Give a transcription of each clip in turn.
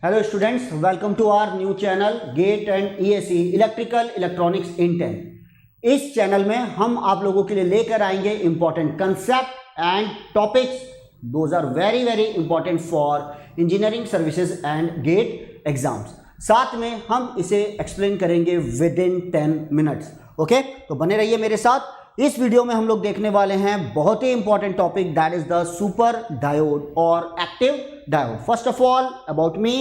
Hello students, welcome to our new channel GATE and ESE electrical electronics in 10। इस channel में हम आप लोगों के लिए लेकर आएंगे important concept and topics. Those are very very important for engineering services and GATE exams. साथ में हम इसे एक्सप्लेन करेंगे विद इन 10 मिनट्स। ओके, तो बने रहिए मेरे साथ। इस वीडियो में हम लोग देखने वाले हैं बहुत ही important topic, that is the super diode और active diode. First of all about me,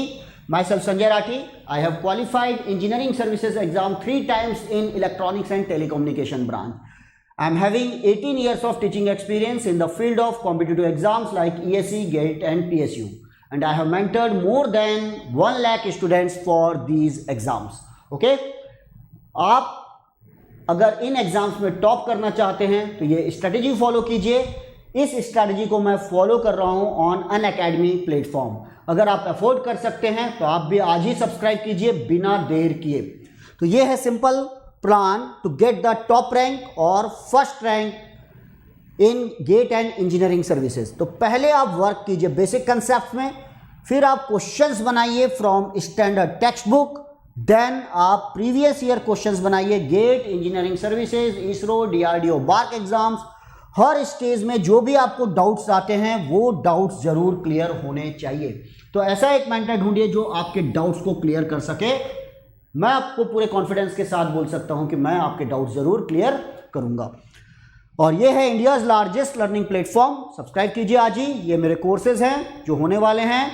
myself Sanjay Rathi. I have qualified engineering services exam 3 times in electronics and telecommunication branch. I am having 18 years of teaching experience in the field of competitive exams like ESE, GATE and PSU, and I have mentored more than 1 lakh students for these exams. Okay, आप अगर इन exams में top करना चाहते हैं तो ये strategy follow कीजिए। इस स्ट्रेटेजी को मैं फॉलो कर रहा हूं ऑन अनअकैडमी प्लेटफॉर्म। अगर आप अफोर्ड कर सकते हैं तो आप भी आज ही सब्सक्राइब कीजिए बिना देर किए। तो ये है simple plan to get the top rank और first rank in GATE and engineering services. तो पहले आप वर्क कीजिए बेसिक कंसेप्ट में, फिर आप क्वेश्चंस बनाइए from standard text book, then आप प्रीवियस ईयर क्वेश्चंस बनाइए GATE, engineering services, ISRO, DRDO, BARC exams. हर स्टेज में जो भी आपको डाउट्स आते हैं वो डाउट्स जरूर क्लियर होने चाहिए। तो ऐसा एक मेंटर ढूंढिए जो आपके डाउट्स को क्लियर कर सके। मैं आपको पूरे कॉन्फिडेंस के साथ बोल सकता हूं कि मैं आपके डाउट्स जरूर क्लियर करूंगा। और ये है India's largest learning platform. Subscribe कीजिए आज ही। ये मेरे कोर्सेज हैं जो होने वाले हैं।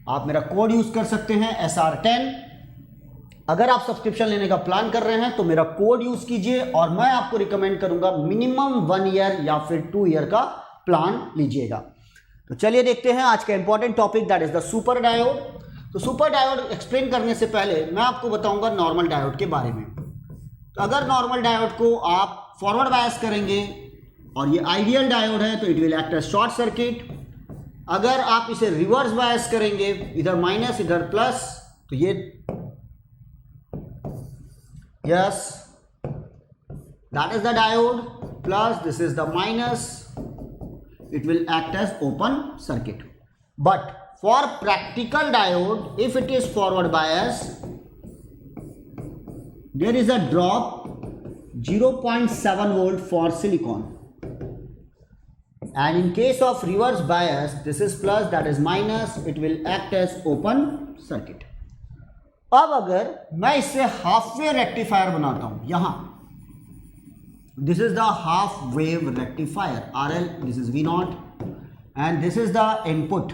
आप मेरा कोड यूज कर सकते हैं SR10। अगर आप सब्सक्रिप्शन लेने का प्लान कर रहे हैं तो मेरा कोड यूज कीजिए और मैं आपको रिकमेंड करूंगा मिनिमम 1 ईयर या फिर 2 ईयर का प्लान लीजिएगा। तो चलिए देखते हैं आज का important topic, that is the super diode. तो सुपर डायोड एक्सप्लेन करने से पहले मैं आपको बताऊंगा नॉर्मल डायोड के बारे में। तो अगर नॉर्मल डायोड को आप फॉरवर्ड बायस करेंगे और ये आइडियल डायोड है तो it will act as short circuit. अगर आप इसे रिवर्स बायस करेंगे, इधर माइनस इधर प्लस, तो ये yes, that is the diode, plus this is the minus, it will act as open circuit. But for practical diode, if it is forward bias, there is a drop 0.7 volt for silicon, and in case of reverse bias, this is plus, that is minus, it will act as open circuit. अब अगर मैं इससे half wave rectifier बनाता हूं, यहां this is the half wave rectifier RL, this is V0 and this is the input.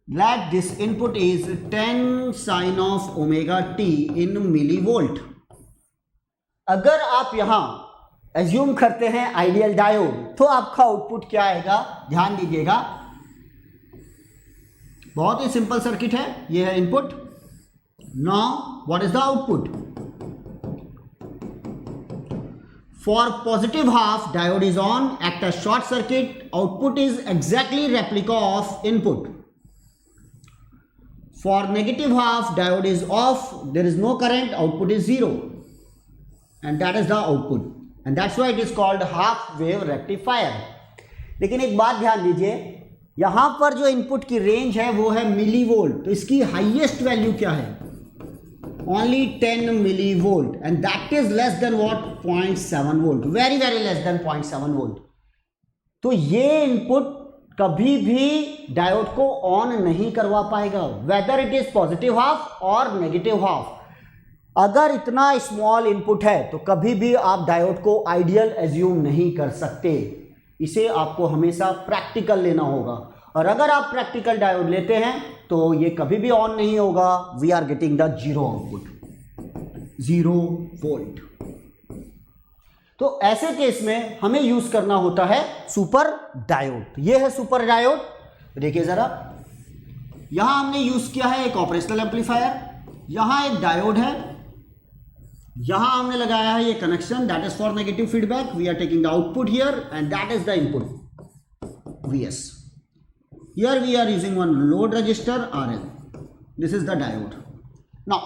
Let this input is 10 sin of omega t in millivolt। अगर आप यहां एज्यूम करते हैं आइडियल डायोड तो आपका आउटपुट क्या आएगा, ध्यान दीजिएगा। बहुत ही सिंपल सर्किट है। ये है input. Now what is the output? For positive half diode is on, act as short circuit, output is exactly replica of input. For negative half diode is off, there is no current, output is 0 and that is the output, and that's why it is called half wave rectifier. लेकिन एक बात ध्यान दीजिए, यहां पर जो input की range है वो है मिलीवोल्ट, तो इसकी हाईएस्ट वैल्यू क्या है? Only 10 millivolt, and that is less than what? 0.7 volt, very very less than 0.7 volt. तो ये इनपुट कभी भी डायोड को ऑन नहीं करवा पाएगा, whether it is positive half और नेगेटिव हाफ। अगर इतना स्मॉल इनपुट है तो कभी भी आप डायोड को आइडियल एज्यूम नहीं कर सकते। इसे आपको हमेशा प्रैक्टिकल लेना होगा, और अगर आप प्रैक्टिकल डायोड लेते हैं तो ये कभी भी ऑन नहीं होगा। We are getting the 0 output, 0 volt. तो ऐसे केस में हमें यूज करना होता है सुपर डायोड। ये है सुपर डायोड। देखिए जरा, यहां हमने यूज किया है एक ऑपरेशनल एम्पलीफायर, यहां एक डायोड है, यहां हमने लगाया है ये connection, that is for negative feedback. We are taking the output here and that is the input Vs. Here we are using one load resistor RL. This is the diode. Now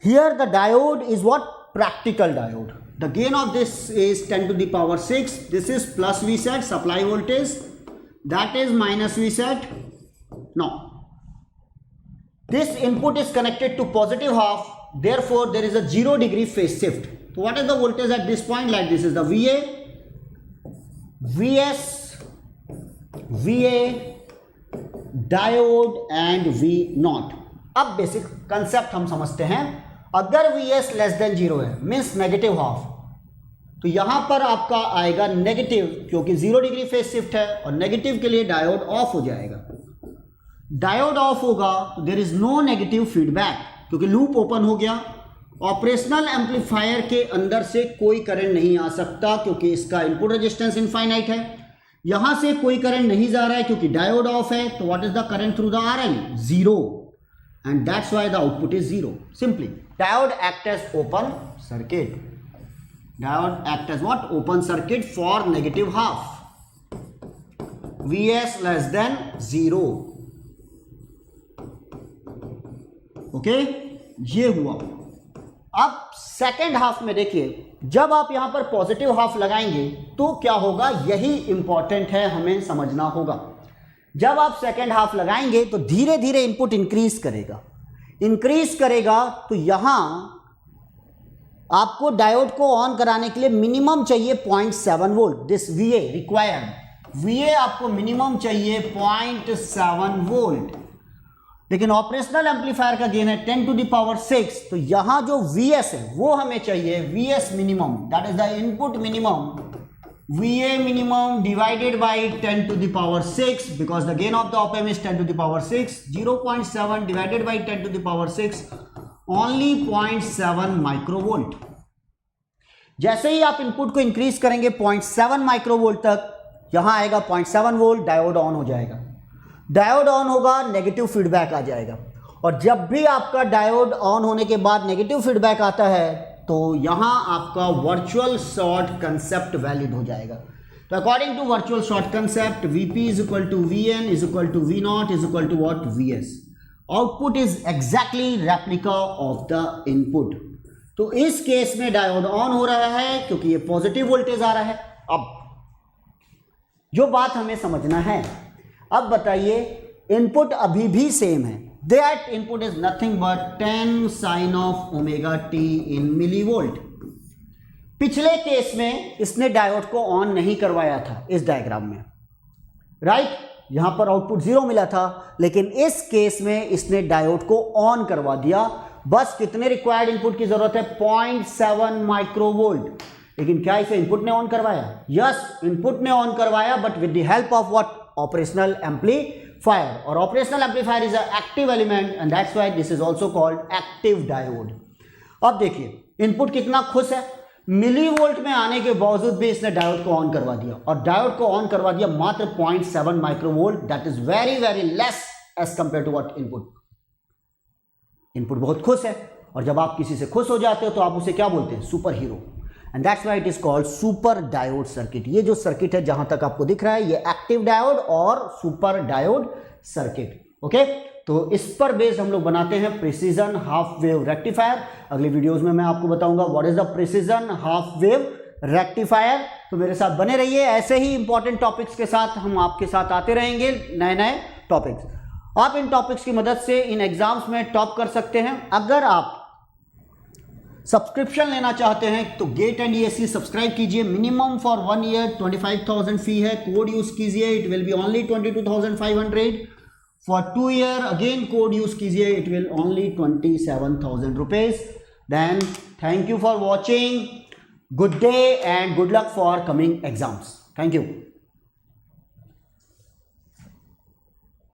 here the diode is what? Practical diode. The gain of this is 10 to the power 6. This is plus Vset supply voltage, that is minus Vset. Now this input is connected to positive half, therefore there is a 0 degree phase shift. So what is the voltage at this point? Like this is the VA, VS, VA, diode and V not. अब basic concept हम समझते हैं. अगर VS less than 0 है means negative half, तो यहां पर आपका आएगा नेगेटिव, क्योंकि 0 डिग्री फेज शिफ्ट है और नेगेटिव के लिए डायोड ऑफ हो जाएगा. डायोड ऑफ होगा तो there is no negative feedback, क्योंकि लूप ओपन हो गया. ऑपरेशनल एम्पलीफायर के अंदर से कोई करंट नहीं आ सकता क्योंकि इसका इनपुट रेजिस्टेंस इनफाइनाइट है. यहां से कोई करंट नहीं जा रहा है क्योंकि डायोड ऑफ है. तो what is the current through the RL? 0, and that's why the output is 0. Simply diode act as open circuit. Diode act as what? Open circuit for negative half. VS less than 0. Okay, ये हुआ. अब second half में देखिए, जब आप यहां पर positive half लगाएंगे तो क्या होगा, यही इंपॉर्टेंट है, हमें समझना होगा. जब आप सेकेंड हाफ लगाएंगे तो धीरे धीरे इनपुट इंक्रीज करेगा. इंक्रीज करेगा तो यहां आपको डायोड को ऑन कराने के लिए मिनिमम चाहिए 0.7 volt. This VA required. VA आपको मिनिमम चाहिए 0.7 वोल्ट. लेकिन ऑपरेशनल एम्पलीफायर का गेन है 10 टू द पावर 6, तो यहां जो VS है वो हमें चाहिए VS minimum, that is the input minimum. VA minimum divided by 10 to the power 6, because the gain of the op amp is 10 to the power 6. 0.7 divided by 10 to the power 6, only 0.7 microvolt. जैसे ही आप input को increase करेंगे 0.7 microvolt तक, यहां आएगा 0.7 volt, diode on हो जाएगा. डायोड ऑन होगा, नेगेटिव फीडबैक आ जाएगा. और जब भी आपका डायोड ऑन होने के बाद नेगेटिव फीडबैक आता है तो यहां आपका वर्चुअल शॉर्ट कंसेप्ट वैलिड हो जाएगा. तो according to virtual short concept, VP is equal to VN is equal to V not is equal to what? VS. Output is exactly replica of the input. तो इस case में diode on हो रहा है क्योंकि ये पॉजिटिव वोल्टेज आ रहा है. अब जो बात हमें समझना है, अब बताइए, इनपुट अभी भी सेम है. That input is nothing but 10 sine of omega t in millivolt. पिछले केस में इसने डायोड को ऑन नहीं करवाया था इस डायग्राम में, राइट? यहां पर आउटपुट 0 मिला था, लेकिन इस केस में इसने डायोड को ऑन करवा दिया. बस कितने रिक्वायर्ड इनपुट की जरूरत है? 0.7 माइक्रोवोल्ट. लेकिन क्या इसे इनपुट ने ऑन करवाया? यस, इनपुट ने ऑन करवाया, but with the help of what? Operational amplifier. और operational amplifier is a active element and that's why this is also called active diode. अब देखिए, इनपुट कितना खुश है. मिलीवोल्ट में आने के बावजूद भी इसने डायोड को ऑन करवा दिया, और डायोड को ऑन करवा दिया मात्र 0.7 microvolt. That is very very less as compare to what? Input. Input बहुत खुश है, और जब आप किसी से खुश हो जाते हो तो आप उसे क्या बोलते हैं? Super hero. And that's why it is called super diode circuit. ये जो सर्किट है जहां तक आपको दिख रहा है, ये एक्टिव डायोड और सुपर डायोड सर्किट. ओके, तो इस पर बेस्ड हम लोग बनाते हैं प्रिसीजन हाफ वेव रेक्टिफायर. अगले वीडियोस में मैं आपको बताऊंगा what is the precision half wave rectifier. तो मेरे साथ बने रहिए, ऐसे ही इंपॉर्टेंट टॉपिक्स के साथ हम आपके साथ आते रहेंगे, नए नए टॉपिक्स. आप इन टॉपिक्स की मदद से इन एग्जाम्स में टॉप कर सकते हैं. अगर आप सब्सक्रिप्शन लेना चाहते हैं तो गेट एंड ESE सब्सक्राइब कीजिए. मिनिमम फॉर 1 ईयर 25,000 फी है. कोड यूज कीजिए, it will be only 22,500. For 2 year again code use कीजिए, it will only 27,000 rupees. Then thank you for watching. Good day and good luck for coming exams. Thank you.